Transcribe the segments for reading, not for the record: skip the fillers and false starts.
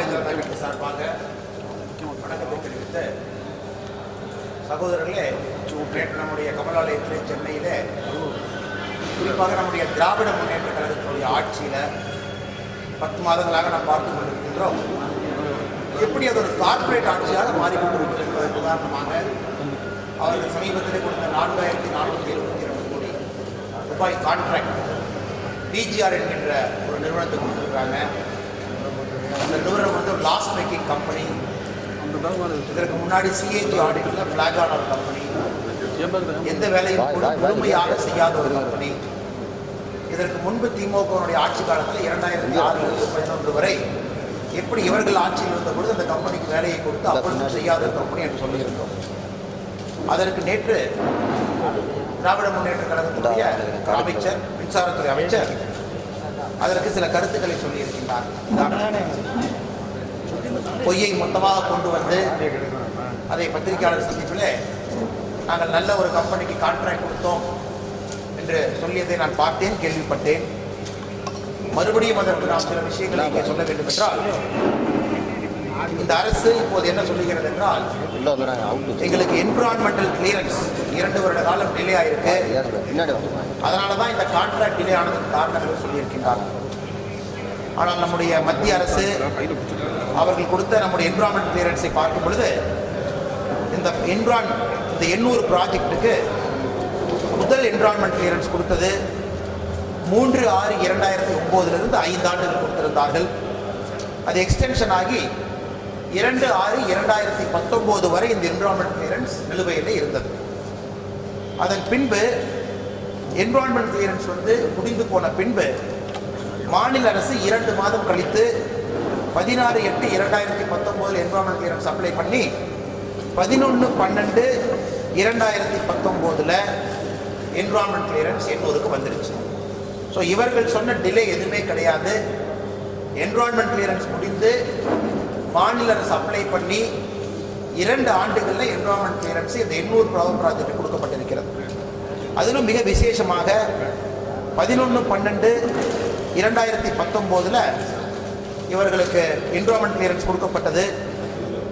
பாரதிய ஜனதா கட்சி சார்பாக வணக்கத்தை தெரிவித்த சகோதரர்களே, நேற்று நம்முடைய கமலாலயத்திலே சென்னையிலே குறிப்பாக நம்முடைய திராவிட முன்னேற்ற கழகத்தினுடைய ஆட்சியில் 10 மாதங்களாக நாம் பார்த்து கொண்டிருக்கின்றோம். எப்படி அது ஒரு கார்ப்பரேட் ஆட்சியாக மாறிக்கொண்டிருக்கிறது என்பதற்கு உதாரணமாக அவர்கள் சமீபத்தில் கொடுத்த 4472 கோடி ரூபாய் கான்ட்ராக்ட் பிஜிஆர் என்கின்ற ஒரு நிறுவனத்தை கொடுத்துருக்காங்க. அந்த நிறுவனம் வந்து ஒரு லாஸ் மேக்கிங் கம்பெனி. இதற்கு முன்னாடி சிஏஜி ஆடிட்டில் ஃபிளாக் ஆன ஒரு கம்பெனி, எந்த வேலையும் கூட முழுமையாக செய்யாத ஒரு கம்பெனி. இதற்கு முன்பு திமுகவுடைய ஆட்சி காலத்தில் 2006 11 வரை எப்படி இவர்கள் ஆட்சியில் இருந்தபொழுது அந்த கம்பெனிக்கு வேலையை கொடுத்து அப்பொழுதும் செய்யாத கம்பெனி என்று சொல்லியிருந்தோம். அதற்கு நேற்று திராவிட முன்னேற்ற கழகத்துடைய அமைச்சர், மின்சாரத்துறை அமைச்சர் அதற்கு சில கருத்துக்களை சொல்லியிருக்கின்றார். பொய்யை மொத்தமாக கொண்டு வந்து அதை பத்திரிகையாளர் சந்திப்பில் நாங்கள் நல்ல ஒரு கம்பெனிக்கு கான்ட்ராக்ட் கொடுத்தோம் என்று சொல்லியதை நான் பார்த்தேன், கேள்விப்பட்டேன். மறுபடியும் அதற்கு நாம் சில விஷயங்களை இங்கே சொல்ல வேண்டும் என்றால், இந்த அரசு இப்போது என்ன சொல்லுகிறது என்றால், எங்களுக்கு என்விரான்மெண்டல் கிளியரன்ஸ் 2 வருட காலம் டிலே ஆயிருக்கு, அதனால தான் இந்த கான்ட்ராக்ட் டிலே ஆனதுக்கு காரணங்கள் சொல்லியிருக்கின்றார்கள். ஆனால் நம்முடைய மத்திய அரசு அவர்கள் கொடுத்த நம்முடைய என்விரான்மெண்டல் கிளியரன்ஸை பார்க்கும் பொழுது இந்த 800 ப்ராஜெக்டுக்கு முதல் என்விரான்மெண்டல் கிளியரன்ஸ் கொடுத்தது 3/6/2009 5 ஆண்டுகள் கொடுத்திருந்தார்கள். அது எக்ஸ்டென்ஷன் ஆகி 2/6/2019 வரை இந்த என்விரான்மெண்டல் கிளியரன்ஸ் நிலுவையில் இருந்தது. அதன் பின்பு என்விரான்மெண்டல் கிளியரன்ஸ் வந்து முடிந்து போன பின்பு மாநில அரசு 2 மாதம் கழித்து 16/8/2019 என்விரான்மெண்டல் கிளியரன்ஸ் அப்ளை பண்ணி 11/12/2019 என்விரான்மெண்டல் கிளியரன்ஸ் 800க்கு வந்துருச்சு. ஸோ இவர்கள் சொன்ன டிலே எதுவுமே கிடையாது. என்விரான்மெண்டல் கிளியரன்ஸ் முடிந்து மாநில அரசு அப்ளை பண்ணி 2 ஆண்டுகளில் என்விரான்மெண்டல் கிளியரன்ஸ் இந்த 800 ப்ராஜெக்ட் கொடுக்கப்பட்டிருக்கிறது. அதிலும் மிக விசேஷமாக 11/12/2019 இவர்களுக்கு என்விரான்மெண்டல் கிளியரன்ஸ் கொடுக்கப்பட்டது.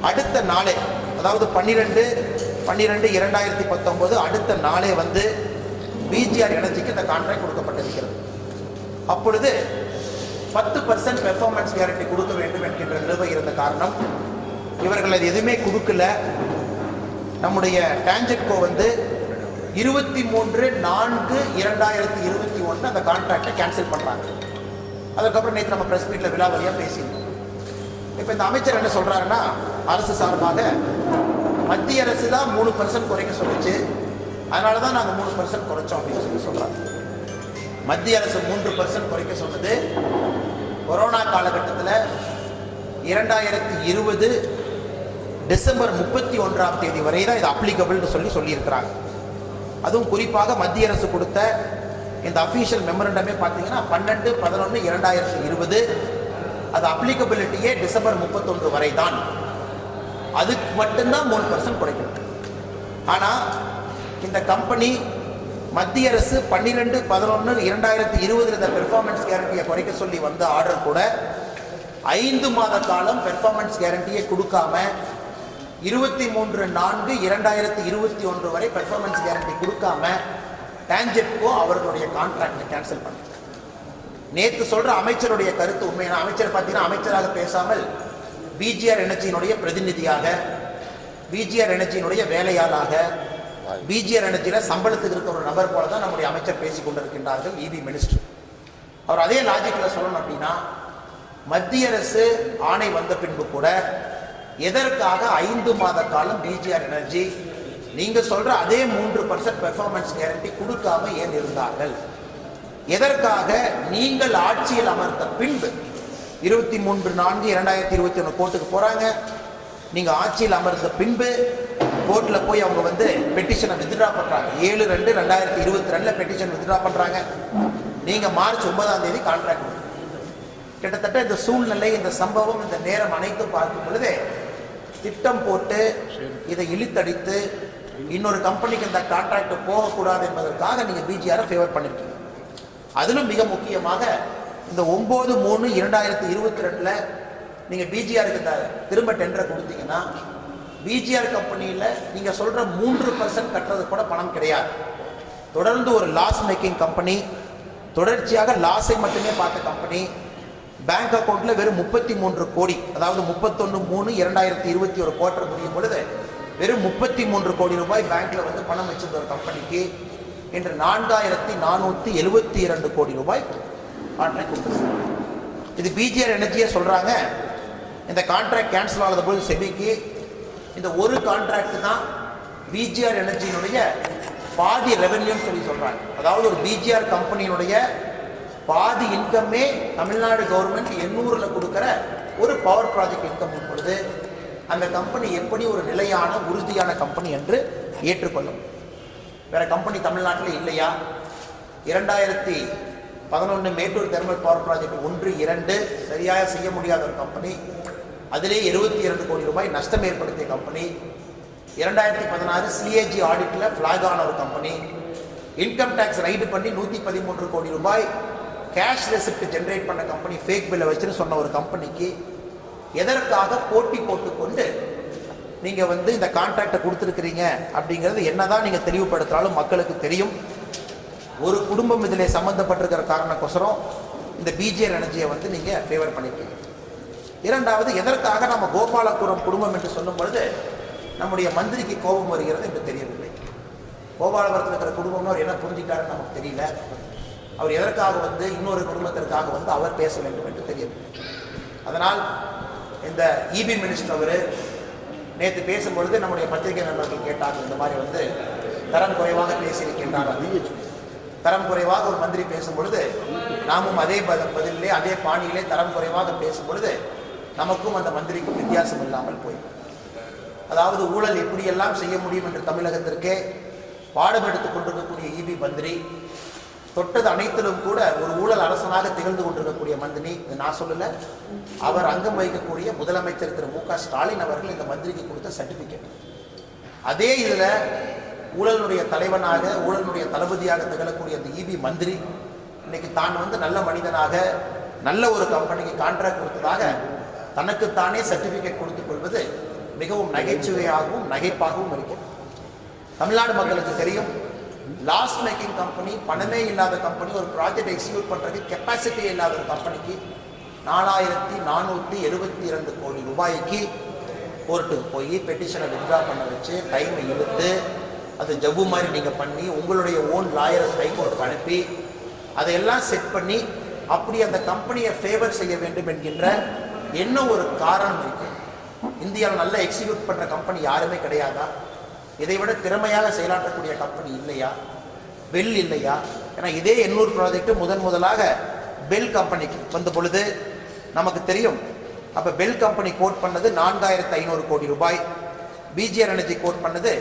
அடுத்த நாளே, அதாவது 12/12/2019 அடுத்த நாளே வந்து பிஜிஆர் எனர்ஜிக்கு இந்த கான்ட்ராக்ட் கொடுக்கப்பட்டிருக்கிறது. அப்பொழுது 10% பெர்ஃபார்மன்ஸ் கேரண்டி கொடுக்க வேண்டும் என்கின்ற நிலுவை இருந்த காரணம் இவர்கள் அது எதுவுமே கொடுக்கல. நம்முடைய டான்ஜெட்கோ வந்து 23/4/2021 அந்த கான்ட்ராக்டை கேன்சல் பண்ணுறாங்க. அதுக்கப்புறம் நேற்று நம்ம ப்ரெஸ் மீட்டில் விலாவரியாக பேசியிருந்தோம். இப்போ இந்த அமைச்சர் என்ன சொல்கிறாருன்னா, அரசு சார்பாக மத்திய அரசு தான் 3% குறைக்க சொல்லிச்சு, அதனால தான் நாங்கள் 3% குறைச்சோம் அப்படின்னு சொல்கிறாங்க. மத்திய அரசு 3% குறைக்க சொன்னது கொரோனா காலகட்டத்தில் 2020 டிசம்பர் 31 வரை தான் இது அப்ளிகபிள்னு சொல்லியிருக்கிறாங்க. அதுவும் குறிப்பாக மத்திய அரசு கொடுத்த இந்த அஃபீஷியல் மெமரண்டமே பார்த்தீங்கன்னா 12/11/2020 அது அப்ளிகபிலிட்டியே டிசம்பர் 31 வரை தான். அதுக்கு மட்டும்தான் 3% குறைக்கணும். ஆனால் இந்த கம்பெனி மத்திய அரசு 12/11/2020 இந்த பெர்ஃபார்மன்ஸ் கேரண்டியை குறைக்க சொல்லி வந்த ஆர்டர் கூட 5 மாத காலம் பெர்ஃபார்மன்ஸ் கேரண்டியை கொடுக்காம 23/4/2021 வரை பெர்ஃபார்மன்ஸ் கேரண்டி கொடுக்காம டான்ஜெட்கோ அவர்களுடைய கான்ட்ராக்டை கேன்சல் பண்ண. நேற்று சொல்ற அமைச்சருடைய கருத்து உண்மையான அமைச்சர் பார்த்தீங்கன்னா, அமைச்சராக பேசாமல் பிஜிஆர் எனர்ஜியினுடைய பிரதிநிதியாக, பிஜிஆர் எனர்ஜியினுடைய வேலையாளாக, பிஜிஆர் எனர்ஜியில் சம்பளத்துக்கு இருக்கிற ஒரு நபர் போல தான் நம்முடைய அமைச்சர் பேசிக் கொண்டிருக்கின்றார்கள். இபி மினிஸ்டர் அவர் அதே லாஜிக்கில் சொல்லணும் அப்படின்னா, மத்திய அரசு ஆணை வந்த பின்பு கூட எதற்காக 5 மாத காலம் பிஜிஆர் எனர்ஜி நீங்க சொல்ற அதே 3% பெர்ஃபார்மன்ஸ் கேரண்டி கொடுக்காம ஏன் இருந்தார்கள்? எதற்காக நீங்கள் ஆட்சியில் அமர்ந்த பின்பு 23/4/2021 கோர்ட்டுக்கு போறாங்க. நீங்க ஆட்சியில் அமர்ந்த பின்பு கோர்ட்ல போய் அவங்க வந்து பெட்டிஷனை வித்ட்ரா பண்றாங்க. 7/2/2022 பெட்டிஷன் வித்ட்ரா பண்றாங்க. நீங்க மார்ச் 9 கான்ட்ராக்ட். கிட்டத்தட்ட இந்த சூழ்நிலை, இந்த சம்பவம், இந்த நேரம் அனைத்தும் பார்க்கும் பொழுது திட்டம் போட்டு இதை இழுத்தடித்து இன்னொரு கம்பெனிக்கு இந்த கான்ட்ராக்ட் போகக்கூடாது என்பதற்காக நீங்க பிஜிஆரை ஃபேவர் பண்ணிருக்கீங்க. அதிலும் மிக முக்கியமாக இந்த 9/3/2022 நீங்கள் பிஜிஆருக்கு திரும்ப டெண்டரை கொடுத்தீங்கன்னா பிஜிஆர் கம்பெனியில் நீங்கள் சொல்கிற 3% கட்டுறது கூட பணம் கிடையாது. தொடர்ந்து ஒரு லாஸ் மேக்கிங் கம்பெனி, தொடர்ச்சியாக லாஸை மட்டுமே பார்த்த கம்பெனி, பேங்க் அக்கௌண்ட்டில் வெறும் 33 கோடி, அதாவது 31/3/2021 குவார்டர் முடியும் பொழுது வெறும் 33 கோடி ரூபாய் பேங்க்ல வந்து பணம் வச்சிருந்த ஒரு கம்பெனிக்கு இன்று 4472 கோடி ரூபாய் கான்ட்ராக்ட் கொடுத்துருக்காங்க. இது பிஜிஆர் எனர்ஜியே சொல்றாங்க. இந்த கான்ட்ராக்ட் கேன்சல் ஆகாத போது செபிக்கு இந்த ஒரு கான்ட்ராக்ட் தான் பிஜிஆர் எனர்ஜியினுடைய பாதி ரெவென்யூன்னு சொல்லி சொல்றாங்க. அதாவது ஒரு பிஜிஆர் கம்பெனியினுடைய பாதி இன்கம்மே தமிழ்நாடு கவர்மெண்ட் 800ல் கொடுக்குற ஒரு பவர் ப்ராஜெக்ட் இன்கம் பொழுது அந்த கம்பெனி எப்படி ஒரு நிலையான உறுதியான கம்பெனி என்று ஏற்றுக்கொள்ளும். வேற கம்பெனி தமிழ்நாட்டில் இல்லையா? 2011 மேட்டூர் தெர்மல் பவர் ப்ராஜெக்ட் 1, 2 சரியாக செய்ய முடியாத ஒரு கம்பெனி, அதிலே 72 கோடி ரூபாய் நஷ்டம் ஏற்படுத்திய கம்பெனி. 2016 சிஏஜி ஆடிட்டில் ஃபிளாக் ஆன ஒரு கம்பெனி, இன்கம் டேக்ஸ் ரைடு பண்ணி 113 கோடி ரூபாய் கேஷ் ரெசிப்ட் ஜென்ரேட் பண்ண கம்பெனி, ஃபேக் பில்லை வச்சுன்னு சொன்ன ஒரு கம்பெனிக்கு எதற்காக போட்டி போட்டுக்கொண்டு நீங்க வந்து இந்த கான்ட்ராக்டை கொடுத்துருக்கிறீங்க அப்படிங்கிறது என்னதான் நீங்க தெளிவுபடுத்தினாலும் மக்களுக்கு தெரியும். ஒரு குடும்பம் இதில் சம்பந்தப்பட்டிருக்கிற காரணக்கோசரம் இந்த பிஜிஆர் எனர்ஜியை வந்து நீங்க ஃபேவர் பண்ணிருக்கீங்க. இரண்டாவது, எதற்காக நம்ம கோபாலபுரம் குடும்பம் என்று சொல்லும் பொழுது நம்முடைய மந்திரிக்கு கோபம் வருகிறது என்று தெரியவில்லை. கோபாலபுரத்தில் இருக்கிற குடும்பம்னு அவர் என்ன புரிஞ்சுக்கிட்டாருன்னு நமக்கு தெரியல. அவர் எதற்காக வந்து இன்னொரு குடும்பத்திற்காக வந்து அவர் பேச வேண்டும் என்று தெரியவில்லை. அதனால் இந்த இபி மினிஸ்டர் அவர் நேற்று பேசும்பொழுது நம்முடைய பத்திரிகை நண்பர்கள் கேட்டார்கள், இந்த மாதிரி வந்து தரம் குறைவாக பேசியிருக்கின்றார். தரம் குறைவாக ஒரு மந்திரி பேசும் பொழுது நாமும் அதே பதிலே அதே பாணியிலே தரம் குறைவாக பேசும் பொழுது நமக்கும் அந்த மந்திரிக்கும் வித்தியாசம் இல்லாமல் போய், அதாவது ஊழல் எப்படியெல்லாம் செய்ய முடியும் என்று தமிழகத்திற்கே பாடம் எடுத்துக் கொண்டிருக்கக்கூடிய இபி மந்திரி, தொட்டது அனைத்திலும் கூட ஒரு ஊழல் அரசனாக திகழ்ந்து கொண்டிருக்கக்கூடிய மந்திரி, நான் சொல்லல, அவர் அங்கம் வகிக்கக்கூடிய முதலமைச்சர் திரு மு க ஸ்டாலின் அவர்கள் இந்த மந்திரிக்கு கொடுத்த சர்டிபிகேட். அதே இதுல ஊழலுடைய தலைவனாக ஊழலுடைய தளபதியாக திகழக்கூடிய அந்த இபி மந்திரி இன்னைக்கு தான் வந்து நல்ல மனிதனாக நல்ல ஒரு கம்பெனிக்கு கான்ட்ராக்ட் கொடுத்ததாக தனக்குத்தானே சர்டிபிகேட் கொடுத்துக் கொள்வது மிகவும் நகைச்சுவையாகவும் நகைப்பாகவும் இருக்கிறது. தமிழ்நாடு மக்களுக்கு தெரியும், லாஸ் மேக்கிங் கம்பெனி, பணமே இல்லாத கம்பெனி, ஒரு ப்ராஜெக்ட் எக்ஸிக்யூட் பண்ணுறதுக்கு கெப்பாசிட்டியே இல்லாத ஒரு கம்பெனிக்கு 4472 கோடி ரூபாய்க்கு கோர்ட்டுக்கு போய் பெட்டிஷனை வித்ட்ரா பண்ண வச்சு டைமை இழுத்து அது ஜவ்வு மாதிரி நீங்கள் பண்ணி உங்களுடைய ஓன் லாயர்ஸ் ஹைகோர்ட்டுக்கு அனுப்பி அதையெல்லாம் செட் பண்ணி அப்படி அந்த கம்பெனியை ஃபேவர் செய்ய வேண்டும் என்கின்ற என்ன ஒரு காரணம் இருக்கு? இந்தியாவில் நல்லா எக்ஸிக்யூட் பண்ணுற கம்பெனி யாருமே கிடையாதா? இதை விட திறமையாக செயலாற்றக்கூடிய கம்பெனி இல்லையா? பெல் இல்லையா? ஏன்னா இதே 800 ப்ராஜெக்ட் முதலாக பெல் கம்பெனிக்கு வந்த பொழுது நமக்கு தெரியும். அப்போ பெல் கம்பெனி கோட் பண்ணது 4500 கோடி ரூபாய், பிஜிஆர் எனர்ஜி கோட் பண்ணது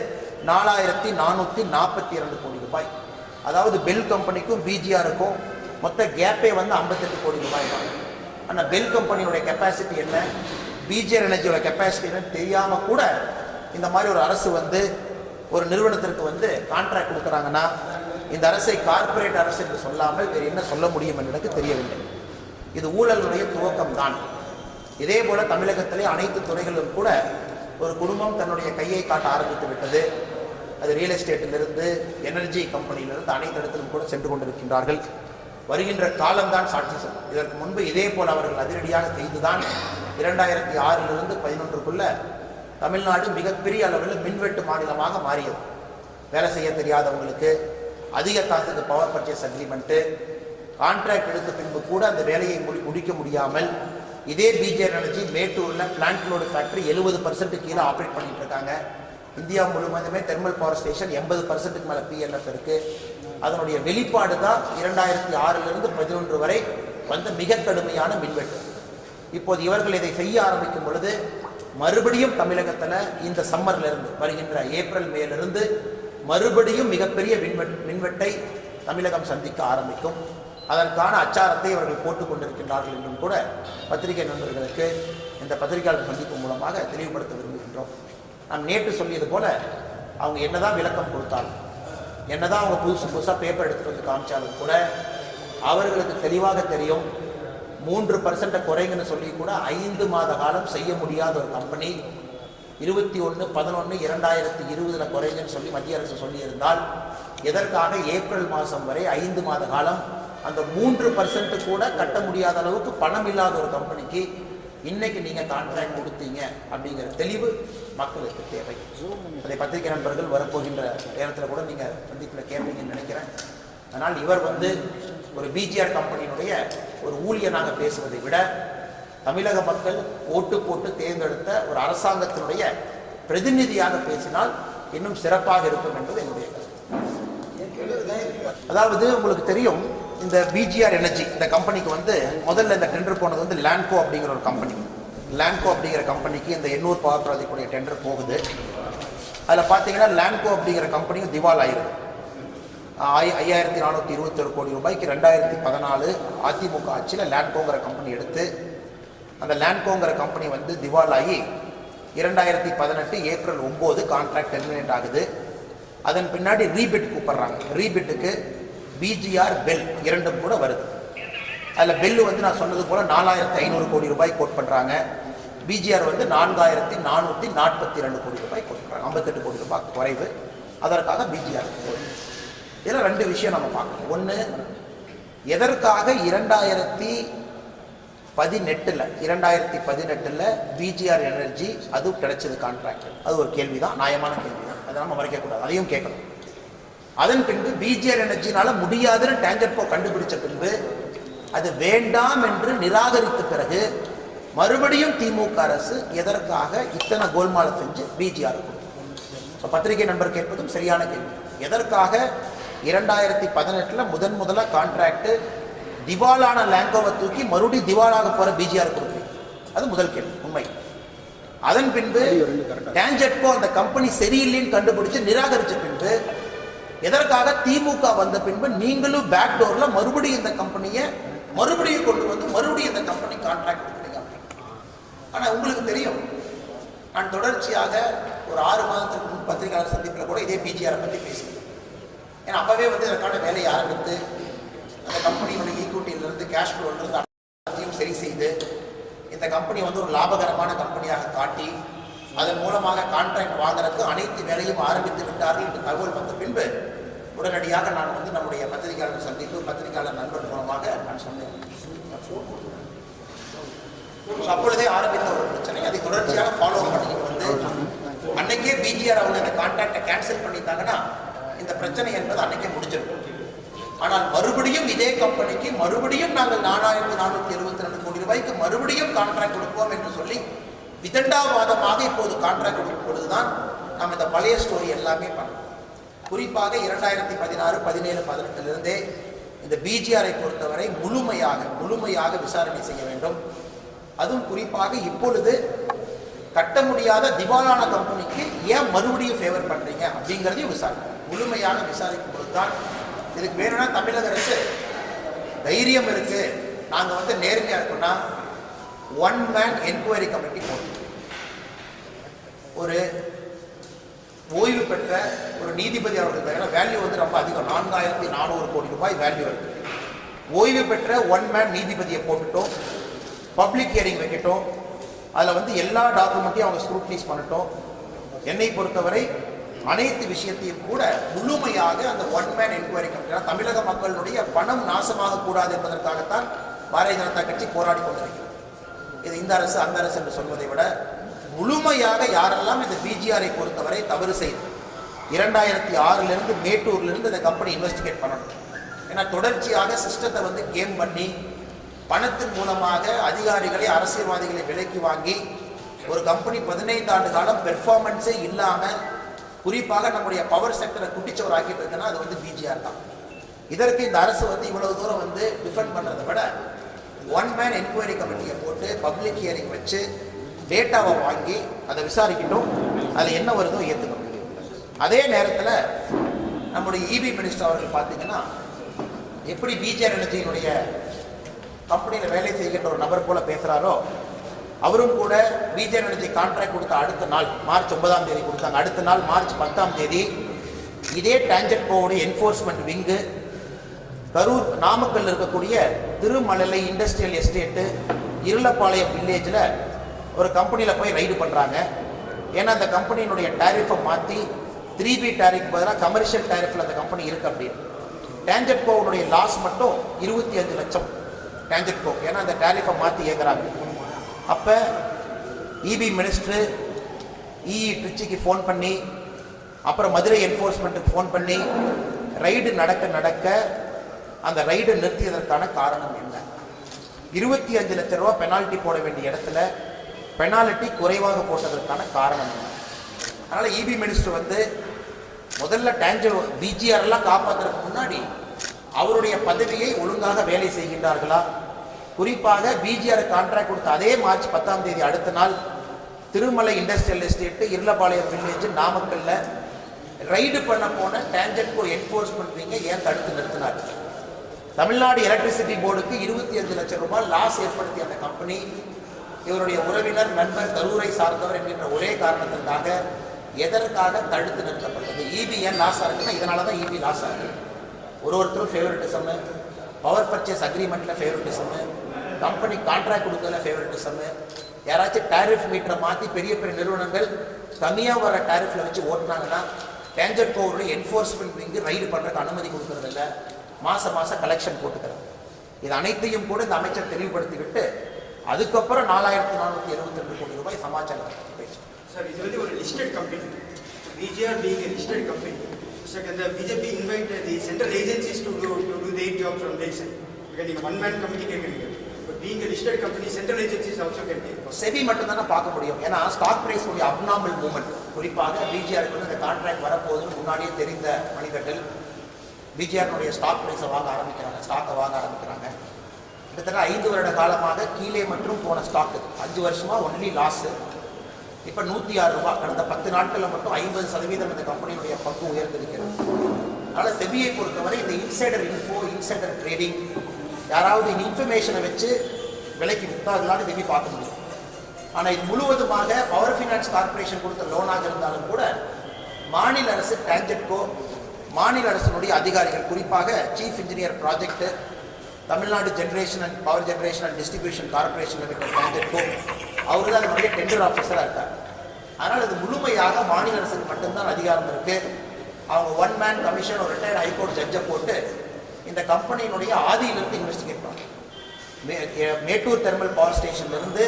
4442 கோடி ரூபாய். அதாவது பெல் கம்பெனிக்கும் பிஜிஆருக்கும் மொத்த கேப்பே வந்து 58 கோடி ரூபாய் தான். ஆனால் பெல் கம்பெனியோட கெப்பாசிட்டி என்ன, பிஜிஆர் எனர்ஜியோட கெப்பாசிட்டி என்னன்னு தெரியாமல் கூட இந்த மாதிரி ஒரு அரசு வந்து ஒரு நிறுவனத்திற்கு வந்து கான்ட்ராக்ட் கொடுக்குறாங்கன்னா இந்த அரசை கார்ப்பரேட் அரசு என்று சொல்லாமல் வேறு என்ன சொல்ல முடியும் என்று எனக்கு தெரியவில்லை. இது ஊழலுடைய துவக்கம் தான். இதே போல தமிழகத்திலே அனைத்து துறைகளிலும் கூட ஒரு குடும்பம் தன்னுடைய கையை காட்ட ஆரம்பித்து விட்டது. அது ரியல் எஸ்டேட்டிலிருந்து எனர்ஜி கம்பெனியிலிருந்து அனைத்து இடத்திலும் கூட சென்று கொண்டிருக்கின்றார்கள். வருகின்ற காலம்தான் சாட்சி சொல்லும். இதற்கு முன்பு இதே போல் அவர்கள் அதிரடியாக செய்துதான் 2006 11 தமிழ்நாடு மிகப்பெரிய அளவில் மின்வெட்டு மாநிலமாக மாறியது. வேலை செய்ய தெரியாதவங்களுக்கு அதிக காசுக்கு பவர் பர்ச்சேஸ் அக்ரிமெண்ட்டு, கான்ட்ராக்ட் எடுத்த பின்பு கூட அந்த வேலையை முடிக்க முடியாமல் இதே பிஜிஆர் எனர்ஜி மேட்டூரில் பிளான்ட் லோடு ஃபேக்டரி 70% கீழே ஆப்ரேட் பண்ணிட்டு இருக்காங்க. இந்தியா முழுவதுமே தெர்மல் பவர் ஸ்டேஷன் 80% மேலே பிஎல்எஃப் இருக்கு. அதனுடைய வெளிப்பாடு தான் 2006 11 வரை வந்த மிக கடுமையான மின்வெட்டு. இப்போது இவர்கள் இதை செய்ய ஆரம்பிக்கும் பொழுது மறுபடியும் தமிழகத்தில் இந்த சம்மர்ல இருந்து வருகின்ற ஏப்ரல் மேலிருந்து மறுபடியும் மிகப்பெரிய மின்வெட்டை தமிழகம் சந்திக்க ஆரம்பிக்கும். அதற்கான அச்சாரத்தை அவர்கள் போட்டுக் கொண்டிருக்கின்றார்கள் என்றும் கூட பத்திரிகை நண்பர்களுக்கு இந்த பத்திரிகையாளர் சந்திப்பு மூலமாக தெளிவுபடுத்த விரும்புகின்றோம். நாம் நேற்று சொல்லியது போல அவங்க என்னதான் விளக்கம் கொடுத்தாலும், என்னதான் அவங்க புதுசாக பேப்பர் எடுத்துட்டு வந்து காமிச்சாலும் கூட அவர்களுக்கு தெளிவாக தெரியும் 3% குறைங்கன்னு சொல்லி கூட 5 மாத காலம் செய்ய முடியாத ஒரு கம்பெனி 21/11/2020 குறைங்கன்னு சொல்லி மத்திய அரசு சொல்லியிருந்தால் எதற்காக ஏப்ரல் மாதம் வரை 5 மாத காலம் அந்த 3% கூட கட்ட முடியாத அளவுக்கு பணம் இல்லாத ஒரு கம்பெனிக்கு இன்னைக்கு நீங்கள் கான்ட்ராக்ட் கொடுத்தீங்க அப்படிங்கிற தெளிவு மக்களுக்கு தேவை. அதை பத்திரிகை நண்பர்கள் வரப்போகின்ற நேரத்தில் கூட நீங்கள் சந்திப்பில் கேட்பீங்கன்னு நினைக்கிறேன். அதனால் இவர் ஒரு பிஜிஆர் கம்பெனியினுடைய ஒரு ஊழியனாக பேசுவதை விட தமிழக மக்கள் ஓட்டு போட்டு தேர்ந்தெடுத்த ஒரு அரசாங்கத்தினுடைய பிரதிநிதியாக பேசினால் இன்னும் சிறப்பாக இருக்கும் என்பது என்னுடைய கருத்து. அதாவது உங்களுக்கு தெரியும், இந்த பிஜிஆர் எனர்ஜி இந்த கம்பெனிக்கு முதல்ல இந்த டெண்டர் போனது லேண்ட்கோ அப்படிங்கிற ஒரு கம்பெனி. லேண்ட்கோ அப்படிங்கிற கம்பெனிக்கு இந்த எண்ணூர் பவர் ப்ராஜெக்டுடைய டெண்டர் போகுது. அதில் பார்த்தீங்கன்னா லேண்ட்கோ அப்படிங்கிற கம்பெனியும் திவால் ஆயிருக்கு. 5421 கோடி ரூபாய்க்கு 2014 அதிமுக ஆட்சியில் லேண்ட்கோங்கிற கம்பெனி எடுத்து அந்த லேண்ட்கோங்கிற கம்பெனி திவால் ஆகி 2018 ஏப்ரல் 9 கான்ட்ராக்ட் டெர்மினேட் ஆகுது. அதன் பின்னாடி ரீபிட் கூப்பிடுறாங்க. ரீபிட்டுக்கு பிஜிஆர் பெல் இரண்டும் கூட வருது. அதில் பெல்லு நான் சொன்னது போல் 4500 கோடி ரூபாய் கோட் பண்ணுறாங்க. பிஜிஆர் 4442 கோடி ரூபாய் கோட் பண்ணுறாங்க. 58 கோடி ரூபாய் குறைவு. அதற்காக பிஜிஆர் இதில் 2 விஷயம் நம்ம பார்க்கணும். ஒன்று, எதற்காக 2018 பிஜிஆர் எனர்ஜி அது கிடைச்சது கான்ட்ராக்ட்? அது ஒரு கேள்வி தான், நியாயமான கேள்வி தான். அதை நம்ம மறைக்கக்கூடாது, அதையும் கேட்கணும். அதன் பின்பு பிஜிஆர் எனர்ஜினால முடியாதுன்னு டேஞ்சர்கோ கண்டுபிடிச்ச பின்பு அது வேண்டாம் என்று நிராகரித்த பிறகு மறுபடியும் திமுக அரசு எதற்காக இத்தனை கோல்மாலை செஞ்சு பிஜிஆர் கொடுக்கும்? பத்திரிகை நண்பர் கேட்பதும் சரியான கேள்வி. எதற்காக 2018 முதல்ல கான்ட்ராக்ட் திவாலான லேங்கோவை தூக்கி மறுபடியும் திவாலாக போற பிஜிஆர் கொடுக்குறீங்க? அது முதல் கேள்வி, உண்மை. அதன் பின்பு டேஞ்சர்கோ அந்த கம்பெனி சரியில்லைன்னு கண்டுபிடிச்சு நிராகரிச்ச பின்பு எதற்காக திமுக வந்த பின்பு நீங்களும் பேக் டோர்ல மறுபடியும் இந்த கம்பெனியை மறுபடியும் கொண்டு மறுபடியும் இந்த கம்பெனி கான்ட்ராக்ட் கொடுக்குறீங்க? ஆனா உங்களுக்கு தெரியும், நான் தொடர்ச்சியாக ஒரு 6 மாதத்துக்கு முன் பத்திரிகையாளர் சந்திப்பில் கூட இதே பிஜிஆர் பற்றி பேசுகிறேன். ஏன்னா அப்பவே இதற்கான வேலையை ஆரம்பித்து அந்த கம்பெனியோட ஈக்விட்டியிலிருந்து கேஷ் ஃப்ளோலேருந்து அனைத்தையும் சரி செய்து இந்த கம்பெனி ஒரு லாபகரமான கம்பெனியாக காட்டி அதன் மூலமாக கான்ட்ராக்ட் வாங்குறதுக்கு அனைத்து வேலையும் ஆரம்பித்து விட்டார்கள் என்று தகவல் வந்த பின்பு உடனடியாக நான் நம்முடைய பத்திரிகையாளர் சந்திப்பு பத்திரிகையாளர் நண்பர் மூலமாக நான் சொன்னேன். அப்பொழுதே ஆரம்பித்த ஒரு பிரச்சனை, அதை தொடர்ச்சியாக ஃபாலோ பண்ணிக்கிட்டு அன்னைக்கே பிஜிஆர் அவங்க அந்த கான்ட்ராக்டை கேன்சல் பண்ணிட்டாங்கன்னா இந்த பிரச்சனை என்பது அன்னைக்கே முடிஞ்சிருக்கும். ஆனால் மறுபடியும் இதே கம்பெனிக்கு மறுபடியும் நாங்கள் 4472 கோடி ரூபாய்க்கு மறுபடியும் கான்ட்ராக்ட் கொடுப்போம் என்று சொல்லி விதண்டாவாதமாக இப்போது கான்ட்ராக்ட் கொடுக்கும் பொழுதுதான் நாம் இந்த பழைய ஸ்டோரி எல்லாமே பண்ணோம். குறிப்பாக 2016, 17, 18 இந்த பிஜிஆரை பொறுத்தவரை முழுமையாக விசாரணை செய்ய வேண்டும். அதுவும் குறிப்பாக இப்பொழுது கட்ட முடியாத திவாலான கம்பெனிக்கு ஏன் மறுபடியும் ஃபேவர் பண்றீங்க அப்படிங்கிறதையும் முழுமையாக விசாரிக்கும் பொழுதுதான் இதுக்கு வேணும்னா தமிழக அரசு தைரியம் இருக்கு, நாங்க நேர்மையா இருக்கோம்னா 1 மேன் என்கொயரி கமிட்டி போட்டு ஒரு ஓய்வு பெற்ற ஒரு நீதிபதி அவர்கள் வேல்யூ ரொம்ப அதிகம், 4400 கோடி ரூபாய் வேல்யூ இருக்கு. ஓய்வு பெற்ற 1 மேன் நீதிபதியை போட்டுட்டோம், பப்ளிக் ஹியரிங் வைக்கட்டும், அதில் எல்லா டாக்குமெண்ட்டையும் அவங்க ஸ்க்ரூட்னைஸ் பண்ணட்டும். என்னை பொறுத்தவரை அனைத்து விஷயத்தையும் கூட முழுமையாக அந்த 1 மேன் என்கொயரி கமிட்டி, தமிழக மக்களுடைய பணம் நாசமாக கூடாது என்பதற்காகத்தான் பாரதிய ஜனதா கட்சி போராடி கொண்டிருக்கிறது. இது இந்த அரசு அந்த அரசு என்று சொல்வதை விட முழுமையாக யாரெல்லாம் இந்த பிஜிஆரை பொறுத்தவரை தவறு செய்து 2006 மேட்டூர்லேருந்து இந்த கம்பெனி இன்வெஸ்டிகேட் பண்ணணும். ஏன்னா தொடர்ச்சியாக சிஸ்டத்தை கேம் பண்ணி பணத்தின் மூலமாக அதிகாரிகளை அரசியல்வாதிகளை விலைக்கு வாங்கி ஒரு கம்பெனி 15 ஆண்டு காலம் பெர்ஃபார்மன்ஸே இல்லாமல் குறிப்பாக நம்முடைய பவர் செக்டரை குட்டிச்சவர் ஆக்கிட்டு இருக்குன்னா அது பிஜிஆர் தான். இதற்கு இந்த அரசு இவ்வளவு தூரம் டிஃபெண்ட் பண்ணுறதை விட 1 மேன் என்கொயரி கமிட்டியை போட்டு பப்ளிக் ஹியரிங் வச்சு டேட்டாவை வாங்கி அதை விசாரிக்கட்டும், அதில் என்ன வருதோ ஏற்றுக்கணும். அதே நேரத்தில் நம்முடைய இபி மினிஸ்டர் அவர்கள் பார்த்தீங்கன்னா எப்படி பிஜிஆர் எனர்ஜியினுடைய கம்பெனியில் வேலை செய்கின்ற ஒரு நபர் போல பேசுகிறாரோ, அவரும் கூட பிஜிஆர் எனர்ஜி கான்ட்ராக்ட் கொடுத்த அடுத்த நாள் மார்ச் 9ஆம் தேதி கொடுத்தாங்க. அடுத்த நாள் மார்ச் 10ஆம் தேதி இதே டேஞ்சர்கோவுடைய என்ஃபோர்ஸ்மெண்ட் விங்கு கரூர் நாமக்கல் இருக்கக்கூடிய திருமலை இண்டஸ்ட்ரியல் எஸ்டேட்டு இருளப்பாளையம் வில்லேஜில் ஒரு கம்பெனியில் போய் ரைடு பண்ணுறாங்க. ஏன்னா அந்த கம்பெனியினுடைய டேரிஃபை மாற்றி 3B டேரிஃப் பதிலாக கமர்ஷியல் டேரிஃபில் அந்த கம்பெனி இருக்குது அப்படின்னு. டேஞ்சட்கோவுடைய லாஸ் மட்டும் 25 லட்சம் டேஞ்சட்கோ, ஏன்னா அந்த டேரிஃபை மாற்றி இயங்குறாங்க. அப்போ இபி மினிஸ்டரு ட்ரிச்சிக்கு ஃபோன் பண்ணி, அப்புறம் மதுரை என்ஃபோர்ஸ்மெண்ட்டுக்கு ஃபோன் பண்ணி ரைடு நடக்க அந்த ரைடு நிறுத்தியதற்கான காரணம் என்ன? 25 லட்சம் ரூபா பெனால்ட்டி போட வேண்டிய இடத்துல பெனால்ட்டி குறைவாக போட்டதற்கான காரணம் என்ன? அதனால் இபி மினிஸ்டர் வந்து முதல்ல பிஜிஆர்லாம் காப்பாற்றுறதுக்கு முன்னாடி அவருடைய பதவியை ஒழுங்காக வேலை செய்கின்றார்களா? குறிப்பாக பிஜிஆர் கான்ட்ராக்ட் கொடுத்த அதே மார்ச் 10ஆம் தேதி அடுத்த நாள் திருமலை இண்டஸ்ட்ரியல் எஸ்டேட்டு இருளப்பாளையம் வில்லேஜ் நாமக்கல்ல ரைடு பண்ண போன டேஞ்சட்கோ என்ஃபோர்ஸ்மெண்ட் விங்க ஏன் தடுத்து நிறுத்தினார்? தமிழ்நாடு எலக்ட்ரிசிட்டி போர்டுக்கு 25 லட்சம் ரூபாய் லாஸ் ஏற்படுத்திய அந்த கம்பெனி இவருடைய உறவினர் நண்பர் கரூரை சார்ந்தவர் என்கின்ற ஒரே காரணத்திற்காக எதற்காக தடுத்து நிறுத்தப்பட்டது? இபி ஏன் லாஸ் ஆகுதுன்னா இதனால தான் இபி லாஸ் ஆகுது. ஒருத்தரும் ஃபேவரட்டிசமு, பவர் பர்ச்சேஸ் அக்ரிமெண்ட்டில் ஃபேவரட்டிசமு, கம்பெனி கான்ட்ராக்ட் கொடுக்கறதுல ஃபேவரட்டிசமு, யாராச்சும் டேரிஃப் மீட்டரை மாற்றி பெரிய பெரிய நிறுவனங்கள் கம்மியாக வர டேரிஃபில் வச்சு ஓட்டினாங்கன்னா டேஞ்சட்கோவுடைய என்ஃபோர்ஸ்மெண்ட் விங்கு ரைடு பண்ணுறதுக்கு அனுமதி கொடுக்கறதில்ல, மாதம் கலெக்ஷன் போட்டுக்கிறாங்க. இது அனைத்தையும் கூட இந்த அமைச்சர் தெளிவுபடுத்திவிட்டு அதுக்கப்புறம் 4472 கோடி ரூபாய் சமாச்சாரம் பேச்சு. சார், இது வந்து ஒரு listed company. PGR being a listed company, so can the BJP invite the central agencies to do their job from their side? Because நீங்க one man committee கேக்குறீங்க. But being a listed company, central agencies also can take. SEBI மட்டும் தானே பார்க்க முடியும். ஏன்னா stock price உடைய abnormal movement, குறிப்பாக பிஜிஆருக்கு வந்து இந்த கான்ட்ராக்ட் வரப்போகுதுன்னு முன்னாடியே தெரிந்த மணிக்கட்டில் பிஜிஆருடைய ஸ்டாக் பிரைஸை வாங்க ஆரம்பிக்கிறாங்க, ஸ்டாக்கை வாங்க ஆரம்பிக்கிறாங்க. கிட்டத்தட்ட 5 வருட காலமாக கீழே மற்றும் போன ஸ்டாக்கு 5 வருஷமாக ஒன்லி லாஸு. இப்போ 106 ரூபா, கடந்த 10 நாட்களில் மட்டும் 50% இந்த கம்பெனியுடைய பங்கு உயர்ந்திருக்கிறது. அதனால் செபியை பொறுத்தவரை இந்த இன்சைடர் இன்ஃபோ, இன்சைடர் ட்ரேடிங், யாராவது இந்த இன்ஃபர்மேஷனை வச்சு விலைக்கு விற்றாங்களான்னு செபி பார்க்க முடியும். ஆனால் இது முழுவதுமாக பவர் ஃபைனான்ஸ் கார்பரேஷன் கொடுத்த லோனாக இருந்தாலும் கூட மாநில அரசு டேஞ்சட்கோ, மாநில அரசினுடைய அதிகாரிகள், குறிப்பாக chief engineer project, Tamil Nadu generation and power generation and distribution corporation limited TANGEDCO, அவர் தான் அதனுடைய டெண்டர் ஆஃபீஸராக இருக்கார். அதனால் இது முழுமையாக மாநில அரசுக்கு மட்டும்தான் அதிகாரம் இருக்குது. அவங்க ஒன் மேன் கமிஷன், ஒரு ரிட்டையர்ட் ஹைகோர்ட் ஜட்ஜை போட்டு இந்த கம்பெனியினுடைய ஆதியிலிருந்து இன்வெஸ்டிகேட் பண்ணுறாங்க. மேட்டூர் தெர்மல் பவர் ஸ்டேஷன்லேருந்து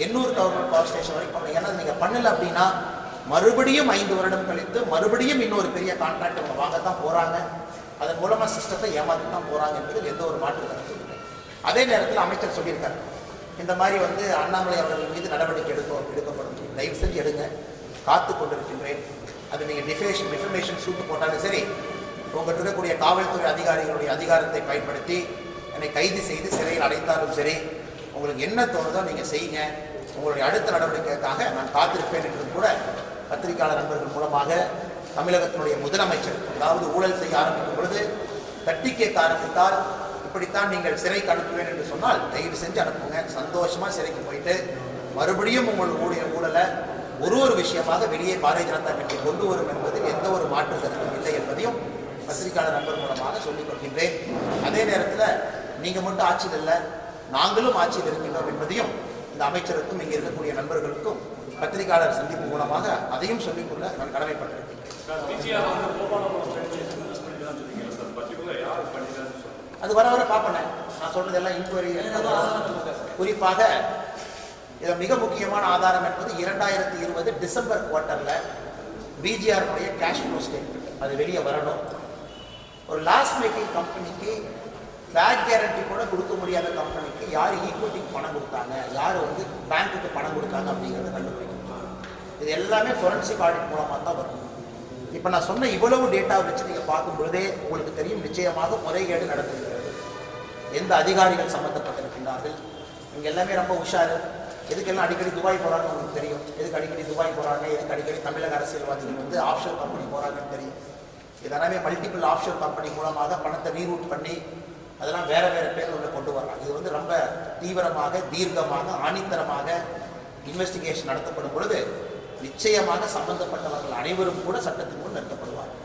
எண்ணூர் தெர்மல் பவர் ஸ்டேஷன் வரைக்கும் பண்ணுங்க. ஏன்னா நீங்கள் பண்ணலை அப்படின்னா மறுபடியும் 5 வருடம் கழித்து மறுபடியும் இன்னொரு பெரிய கான்ட்ராக்ட் அவங்க வாங்கத்தான் போகிறாங்க. அதன் மூலமாக சிஸ்டத்தை ஏமாற்றி தான் போகிறாங்க என்பதில் எந்த ஒரு மாற்று கருத்து இல்லை. அதே நேரத்தில் அமைச்சர் சொல்லியிருக்காரு, இந்த மாதிரி வந்து அண்ணாமலை அவர்கள் மீது நடவடிக்கை எடுக்கப்படும், தயவு செஞ்சு எடுங்க, காத்து கொண்டிருக்கின்றேன். அது நீங்கள் டிஃபமேஷன் சூட்டு போட்டாலும் சரி, உங்கள்கிட்ட இருக்கக்கூடிய காவல்துறை அதிகாரிகளுடைய அதிகாரத்தை பயன்படுத்தி என்னை கைது செய்து சிறையில் அடைத்தாலும் சரி, உங்களுக்கு என்ன தோணுதோ நீங்கள் செய்யுங்க, உங்களுடைய அடுத்த நடவடிக்கைக்காக நான் காத்திருப்பேன் என்றும் கூட பத்திரிகையாளர் நண்பர்கள் மூலமாக தமிழகத்தினுடைய முதலமைச்சர், அதாவது ஊழல் செய்ய ஆரம்பிக்கும் பொழுது தட்டி கேட்க ஆரம்பித்தால் இப்படித்தான் நீங்கள் சிறைக்கு அனுப்புவேன் என்று சொன்னால் தயவு செஞ்சு அனுப்புங்க, சந்தோஷமாக சிறைக்கு போயிட்டு மறுபடியும் உங்களுடைய ஊழலை ஒரு விஷயமாக வெளியே பாரதிய ஜனதா கட்சி கொண்டு வரும் என்பதில் எந்த ஒரு மாற்று கருத்தும் இல்லை என்பதையும் பத்திரிகையாளர் நண்பர் மூலமாக சொல்லிக் கொள்கின்றேன். அதே நேரத்தில் நீங்கள் மட்டும் ஆட்சியில் இல்லை, நாங்களும் ஆட்சியில் இருக்கின்றோம் என்பதையும் இந்த அமைச்சருக்கும் இங்கே இருக்கக்கூடிய நண்பர்களுக்கும் பத்திரிகையாளர் சந்திப்பு மூலமாக அதையும் சொல்லிக்கொள்ள நான் கடமைப்பட்டிருக்கிறேன். அது வர பார்ப்பேன். நான் சொல்றதெல்லாம் இன்கொயரி. குறிப்பாக இதில் மிக முக்கியமான ஆதாரம் என்பது 2020 டிசம்பர் குவார்ட்டரில் பிஜிஆருடைய கேஷ் ஃப்ளோ ஸ்டேட்மெண்ட் அது வெளியே வரணும். ஒரு லாஸ் மேக்கிங் கம்பெனிக்கு பேங்க் கேரண்டி கூட கொடுக்க முடியாத கம்பெனிக்கு யார் ஈக்விட்டிக்கு பணம் கொடுத்தாங்க, யார் வந்து பேங்க்குக்கு பணம் கொடுத்தாங்க அப்படிங்கிறத கண்டுபிடிக்கணும். இது எல்லாமே ஃபொரன்சிக் ஆடிட் மூலமாக தான் வரும். இப்போ நான் சொன்ன இவ்வளவு டேட்டாவை வச்சு நீங்கள் பார்க்கும் பொழுதே உங்களுக்கு தெரியும் நிச்சயமாக முறைகேடு நடந்திருக்கிறது. எந்த அதிகாரிகள் சம்மந்தப்பட்டிருக்கின்றார்கள், இங்கே எல்லாமே ரொம்ப உஷாரு. எதுக்கெல்லாம் அடிக்கடி துபாய் போகிறாங்கன்னு உங்களுக்கு தெரியும். எதுக்கு அடிக்கடி துபாய் போகிறாங்க, எதுக்கு அடிக்கடி தமிழக அரசியல்வாதிகள் வந்து ஆஃப்ஷோர் கம்பெனி போகிறாங்கன்னு தெரியும். இதெல்லாமே மல்டிபிள் ஆஃப்ஷோர் கம்பெனி மூலமாக பணத்தை ரீரூட் பண்ணி அதெல்லாம் வேறு பேர் உள்ள கொண்டு வர்றாங்க. இது வந்து ரொம்ப தீவிரமாக, தீர்க்கமாக, ஆணித்தரமாக இன்வெஸ்டிகேஷன் நடத்தப்படும் பொழுது நிச்சயமாக சம்பந்தப்பட்டவர்கள் அனைவரும் கூட சட்டத்தின் முன் நிறுத்தப்படுவார்கள்.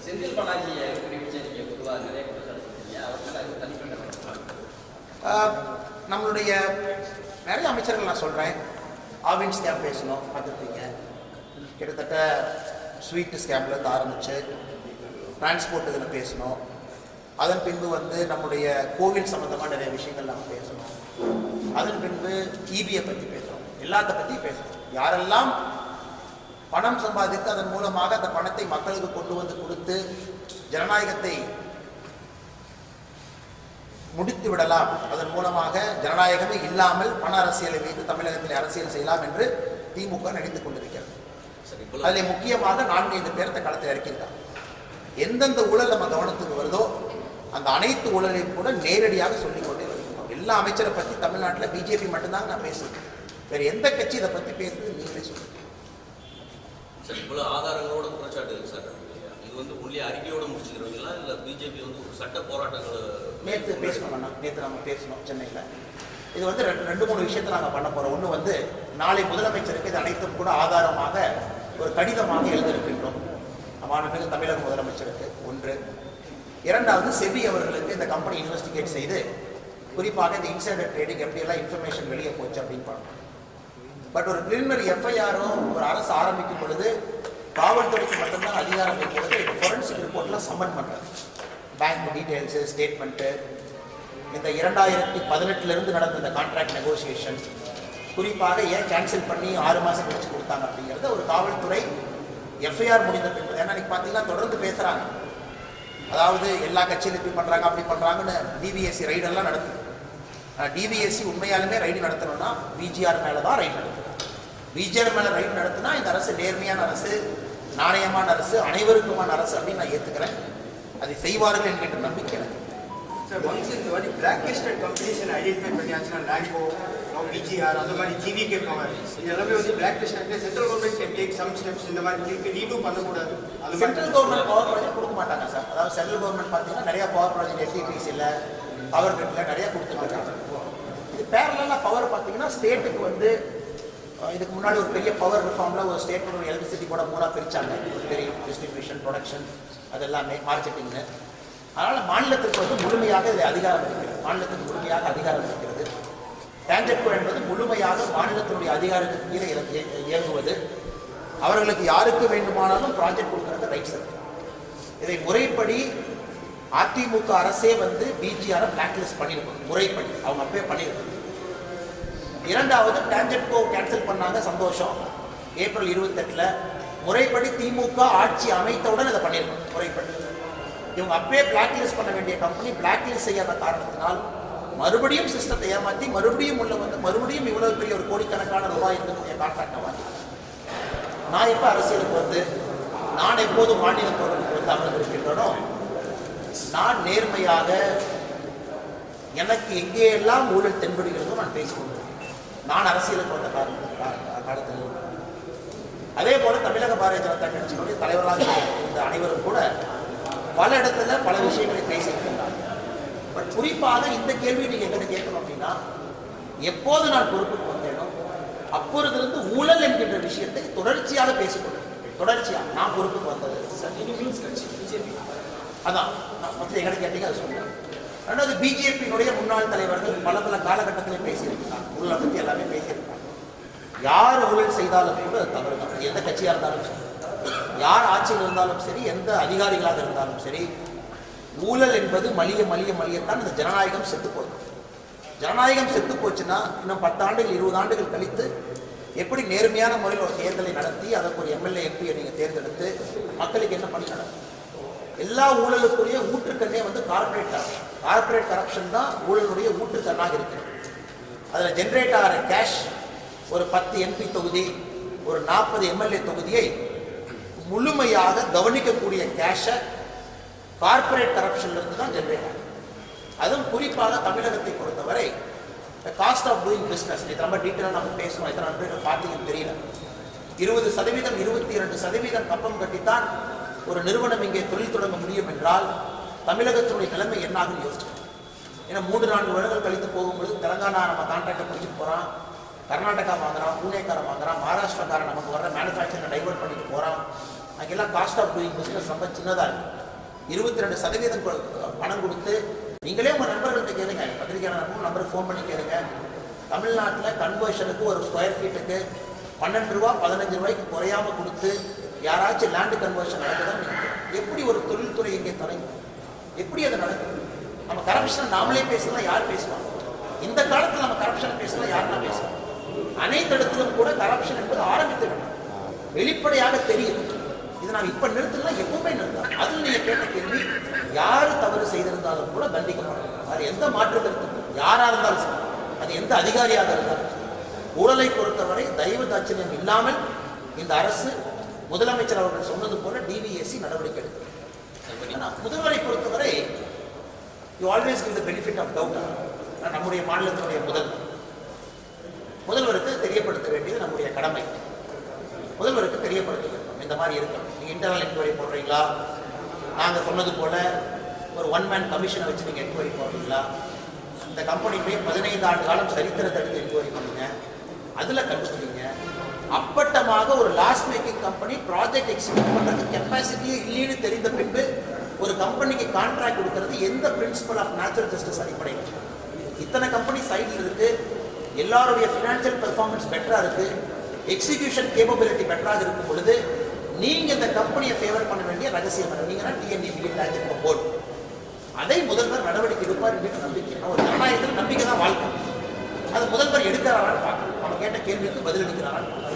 செந்தில் பாலாஜி பொதுவாக நிறைய நம்மளுடைய நிறைய அமைச்சர்கள் நான் சொல்கிறேன், ஆவின் ஸ்கேம் பேசணும், பார்த்துருப்பீங்க. கிட்டத்தட்ட ஸ்வீட்டு ஸ்கேம்லேருந்து ஆரம்பித்து டிரான்ஸ்போர்ட் இதில் பேசணும். அதன் பின்பு நம்முடைய கோவில் சம்மந்தமாக நிறைய விஷயங்கள் நம்ம பேசணும். அதன் பின்பு ஈபியை பற்றி பேசணும், எல்லாத்த பற்றி பேசணும். யாரெல்லாம் பணம் சம்பாதித்து அதன் மூலமாக அந்த பணத்தை மக்களுக்கு கொண்டு வந்து கொடுத்து ஜனநாயகத்தை முடித்து விடலாம், அதன் மூலமாக ஜனநாயகமே இல்லாமல் பண அரசியலை வைத்து தமிழகத்தில் அரசியல் செய்யலாம் என்று திமுக நினைத்துக் கொண்டிருக்கிறது. அதில் முக்கியமாக 4-5 பேர்த்த களத்தில் இறக்கியிருக்காங்க. எந்தெந்த ஊழல் நம்ம கவனத்துக்கு வருதோ அந்த அனைத்து ஊழலையும் கூட நேரடியாக சொல்லிக்கொண்டே வருகிறோம். எல்லா அமைச்சரை பற்றி தமிழ்நாட்டில் பிஜேபி மட்டும்தான் நான் பேசுகிறேன், வேறு எந்த கட்சி இதை பற்றி பேசுறது நீங்களே சொல்லுங்க சார். இவ்வளோ ஆதாரங்களோட குற்றச்சாட்டு சார், இது ஒன்லி அறிக்கையோட முடிச்சுக்கிறவங்களா இல்லை பிஜேபி ஒரு சட்ட போராட்டங்கள்? நேற்று பேசணும், நேற்று நம்ம பேசணும் சென்னையில். இது 2-3 விஷயத்தை நாங்கள் பண்ண போகிறோம். ஒன்று நாளை முதலமைச்சருக்கு இது அனைத்தும் கூட ஆதாரமாக ஒரு கடிதமாக எழுதியிருக்கின்றோம் மாண்புமிகு தமிழக முதலமைச்சருக்கு. 1. 2வது செபி அவர்களுக்கு இந்த கம்பெனி இன்வெஸ்டிகேட் செய்து குறிப்பாக இந்த இன்சைடர் ட்ரேடிங் எப்படியெல்லாம் இன்ஃபர்மேஷன் வெளியே போச்சு அப்படின்னு பண்ணணும். பட் ஒரு பிரிலிமினரி எஃப்ஐஆரோ ஒரு அரசு ஆரம்பிக்கும் பொழுது காவல்துறைக்கு மட்டும்தான் அதிகாரம் இருக்கிறது. ஃபொரன்சிக் ரிப்போர்ட்லாம் சம்மன் பண்ணுறது, பேங்க் டீட்டெயில்ஸு, ஸ்டேட்மெண்ட்டு, இந்த 2018 நடந்த இந்த கான்ட்ராக்ட் நெகோசியேஷன் குறிப்பாக ஏன் கேன்சல் பண்ணி 6 மாதம் கழிச்சு கொடுத்தாங்க அப்படிங்கிறத ஒரு காவல்துறை எஃப்ஐஆர் முடிந்த பின்பு. ஏன்னா இன்னைக்கு பார்த்தீங்கன்னா தொடர்ந்து பேசுகிறாங்க, அதாவது எல்லா கட்சியிலும் இப்படி பண்ணுறாங்க அப்படி பண்ணுறாங்கன்னு டிவிஎஸ்சி ரைடெல்லாம் நடத்துது. டிவிஎஸ்சி உண்மையாலுமே ரைடு நடத்தணும்னா பிஜிஆர் மேலே தான் ரைடு நடத்தணும். பிஜிஆர் மேலே ரைடு நடத்தினா இந்த அரசு நேர்மையான அரசு, நாணயமான அரசு, அனைவருக்குமான அரசு அப்படின்னு நான் ஏற்றுக்கிறேன். அதை செய்வார்கள் என்கின்ற நம்பிக்கை எனக்கு. சார், ஒன்ஸ் இந்த மாதிரி பிளாக் லிஸ்டட் கம்பெனிஸ் ஐடென்டிஃபை பண்ணியாச்சுன்னா லாங்கோ, பிஜிஆர், அந்த மாதிரி ஜிவிகே பவர், இது எல்லாமே black listed central government can take some steps. இந்த மாதிரி ரீடூ பண்ணக்கூடாது. அது சென்ட்ரல் கவர்மெண்ட் பவர் ப்ராஜெக்ட் கொடுக்க மாட்டாங்க சார். அதாவது சென்ட்ரல் கவர்மெண்ட் பார்த்தீங்கன்னா நிறைய பவர் ப்ராஜெக்ட் எல்டிபிசியில், பவர் கிரிட்டில் நிறைய கொடுத்துருக்காங்க. இது பேரலாக பவர் பார்த்தீங்கன்னா ஸ்டேட்டுக்கு இதுக்கு முன்னாடி ஒரு பெரிய பவர் ரிஃபார்மில் ஒரு ஸ்டேட் ஒரு எலக்ட்ரிசிட்டி கூட 3ஆக பிரித்தாங்க. தெரியும், டிஸ்ட்ரிபியூஷன், ப்ரொடக்ஷன், அது எல்லாமே மார்க்கெட்டிங்னு. அதனால் மாநிலத்திற்கு முழுமையாக இதில் அதிகாரம் இருக்கிறது. மாநிலத்துக்கு முழுமையாக அதிகாரம் இருக்கிறது. டேஞ்சட்கோ என்பது முழுமையாக மாநிலத்தினுடைய அதிகாரத்துக்கு கீழே இயங்குவது. அவர்களுக்கு யாருக்கு வேண்டுமானாலும் ப்ராஜெக்ட் கொடுக்கறது ரைட்ஸ் இருக்கு. இதை முறைப்படி அதிமுக அரசே பிஜிஆரை பிளாக் லிஸ்ட் பண்ணியிருக்கணும். முறைப்படி அவங்க அப்பவே பண்ணியிருக்கணும். 2வது டேஞ்சட்கோ கேன்சல் பண்ணாங்க, சந்தோஷம். ஏப்ரல் 28 முறைப்படி திமுக ஆட்சி அமைத்தவுடன் இதை பண்ணியிருக்கணும் முறைப்படி. இவங்க அப்பவே பிளாக் லிஸ்ட் பண்ண வேண்டிய கம்பெனி பிளாக் லிஸ்ட் செய்யாத காரணத்தினால் மறுபடியும் சிஸ்டத்தை ஏமாற்றி மறுபடியும் மறுபடியும் இவ்வளவு பெரிய ஒரு கோடிக்கணக்கான ரூபாய் இருக்கக்கூடிய கான்ட்ராக்டை வாங்கி நான் எப்போ அரசியலுக்கு நான் எப்போதும் மாநில பொறுப்புக்கு அமர்ந்திருக்கின்றனோ நான் நேர்மையாக எனக்கு எங்கேயெல்லாம் ஊழல் தென்படுகிறதோ நான் பேசிக்கொண்டேன். நான் அரசியலுக்கு வந்த காலத்தில் அதே போல தமிழக பாரதிய ஜனதா கட்சியினுடைய தலைவராக இருந்த அனைவரும் கூட பல இடத்துல பல விஷயங்களை பேசியிருக்கின்றார்கள். பட் குறிப்பாக இந்த கேள்வியை நீங்கள் எங்கிட்ட கேட்கணும் அப்படின்னா, எப்போது நான் பொறுப்புக்கு வந்தேனோ அப்பொழுதிலிருந்து ஊழல் என்கின்ற விஷயத்தை தொடர்ச்சியாக பேசிக்கொண்டிருக்கிறேன். தொடர்ச்சியாக நான் பொறுப்புக்கு வந்தது அதான் எங்கிட்ட கேட்டீங்க, அதை சொல்லுவேன். 2வது பிஜேபியினுடைய முன்னாள் தலைவர்கள் பல பல காலகட்டத்தில் பேசியிருக்கிறாங்க. ஊழலை பற்றி எல்லாமே பேசியிருக்காங்க. யார் ஊழல் செய்தாலும் கூட தவறு தான். எந்த கட்சியாக இருந்தாலும் சரி, யார் ஆட்சியில் இருந்தாலும் சரி, எந்த அதிகாரிகளாக இருந்தாலும் சரி, ஊழல் என்பது மலியத்தான் இந்த ஜனநாயகம் செத்து போகுது. ஜனநாயகம் செத்து போச்சுன்னா இன்னும் 10 ஆண்டுகள் 20 ஆண்டுகள் கழித்து எப்படி நேர்மையான முறையில் ஒரு தேர்தலை நடத்தி அதற்கு ஒரு எம்எல்ஏ எம்பியை நீங்கள் தேர்ந்தெடுத்து மக்களுக்கு என்ன பண்ணி நடக்கும்? எல்லா ஊழலுக்குரிய ஊற்றுக்கண்ணே கார்பரேட் கரப்ஷன் தான் ஊழலுடைய ஊற்றுக்கண்ணாக இருக்கிறது. அதில் ஜென்ரேட் ஆகிற கேஷ் ஒரு 10 எம்பி தொகுதி, ஒரு 40 எம்எல்ஏ தொகுதியை முழுமையாக கவனிக்கக்கூடிய கேஷை கார்பரேட் கரப்ஷன்லேருந்து தான் ஜென்ரேட் ஆகும். அதுவும் குறிப்பாக தமிழகத்தை பொறுத்தவரை காஸ்ட் ஆஃப் டூயிங் பிஸ்னஸ் இது ரொம்ப டீட்டெயிலாக நம்ம பேசணும். எத்தனை பேர் பார்த்தீங்கன்னு தெரியல. 20%, 22% கப்பம் கட்டித்தான் ஒரு நிறுவனம் இங்கே தொழில் தொடங்க முடியும் என்றால் தமிழகத்தினுடைய நிலைமை என்னாகும் யோசிச்சு. ஏன்னா 3-4 வருடங்கள் கழித்து போகும்பொழுது தெலங்கானா நம்ம கான்ட்ராக்டை பிடிச்சிட்டு போகிறான், கர்நாடகா வாங்குறான், பூனேக்காரன் வாங்குறான், மகாராஷ்டிராக்காரன் நமக்கு வர மேனுஃபேக்சரிங்கை டைவர்ட் பண்ணிட்டு போகிறான். அங்கெல்லாம் காஸ்ட் ஆஃப் டூயிங் பிஸ்னஸ் ரொம்ப சின்னதாக இருக்குது. 22% பணம் கொடுத்து நீங்களே உங்கள் நண்பர்கள்ட்ட கேளுங்க, பத்திரிகையாளர் நம்பருக்கு ஃபோன் பண்ணி கேளுங்க. தமிழ்நாட்டில் கன்வர்ஷனுக்கு ஒரு ஸ்கொயர் ஃபீட்டுக்கு 12 ரூபா 15 ரூபாய்க்கு குறையாமல் கொடுத்து யாராச்சும் லேண்டு கன்வர்ஷன் நடக்குதான்? எப்படி ஒரு தொழில்துறை இங்கே தொடங்கும்? எப்படி அது நடக்கும்? நம்ம கரப்ஷனை நாமளே பேசலாம், யார் பேசுவாங்க? இந்த காலத்தில் நம்ம கரப்ஷனை பேசலாம், யாருன்னா பேசுவாங்க? அனைத்து இடத்திலும் கூட கரப்ஷன் என்பது ஆரம்பித்து விடும், வெளிப்படையாக தெரியுது. இது நான் இப்ப நிறுத்தலாம், எப்பவுமே நிறுத்தலாம். அதில் நீங்க கேட்ட கேள்வி, யாரு தவறு செய்திருந்தாலும் கூட தண்டிக்கப்படும். அது எந்த மாற்று கருத்து, யாரா இருந்தாலும் சரி, அது எந்த அதிகாரியாக இருந்தாலும். ஊழலை பொறுத்தவரை தயவு தாட்சியம் இல்லாமல் இந்த அரசு முதலமைச்சர் அவர்கள் சொன்னது போல டிவிஎஸ்சி நடவடிக்கை எடுக்கிறது. முதல்வரை பொறுத்தவரை you always give the benefit of doubt. நம்முடைய மாநிலத்தினுடைய முதல்வருக்கு தெரியப்படுத்த வேண்டியது நம்முடைய கடமை. முதல்வருக்கு தெரியப்படுத்த வேண்டும், இந்த மாதிரி இருக்கணும். நீங்கள் இன்டர்னல் என்கொயரி போடுறீங்களா, நாங்கள் சொன்னது போல ஒரு 1 மேன் கமிஷனை வச்சு நீங்கள் என்கொயரி போடுறீங்களா, இந்த கம்பெனி போய் 15 ஆண்டு காலம் சரித்திரத்தை எடுத்து என்கொயரி பண்ணுங்க, அதில் கண்டுபிடிங்க. அப்பட்டமாக ஒரு loss making company project execute பண்ணுறதுக்கு கெப்பாசிட்டியே இல்லைன்னு தெரிந்த பின்பு ஒரு கம்பெனிக்கு கான்ட்ராக்ட் கொடுக்கறது எந்த பிரின்சிபல் ஆஃப் நேச்சுரல் ஜஸ்டிஸ் அடிப்படையில்? இத்தனை கம்பெனி சைடில் இருக்கு, எல்லாருடைய ஃபினான்ஷியல் பெர்ஃபார்மன்ஸ் பெட்டராக இருக்கு, எக்ஸிகியூஷன் கேப்பபிலிட்டி பெட்டராக இருக்கும் பொழுது நீங்க இந்த கம்பெனியை ஃபேவர் பண்ண வேண்டிய ரகசியம் பண்ணீங்கன்னா டிஎன்இபி டேக்ஸ் போர்டு அதை முதல்வர் நடவடிக்கை எடுப்பார் என்று நம்பிக்கை. ஒரு ஜனநாயகத்தில் நம்பிக்கை தான் வாழ்க்கை. அது முதல்வர் எடுக்கிறாரான்னு பார்க்கணும். நம்ம கேட்ட கேள்விக்கு பதில் எடுக்கிறாரான்னு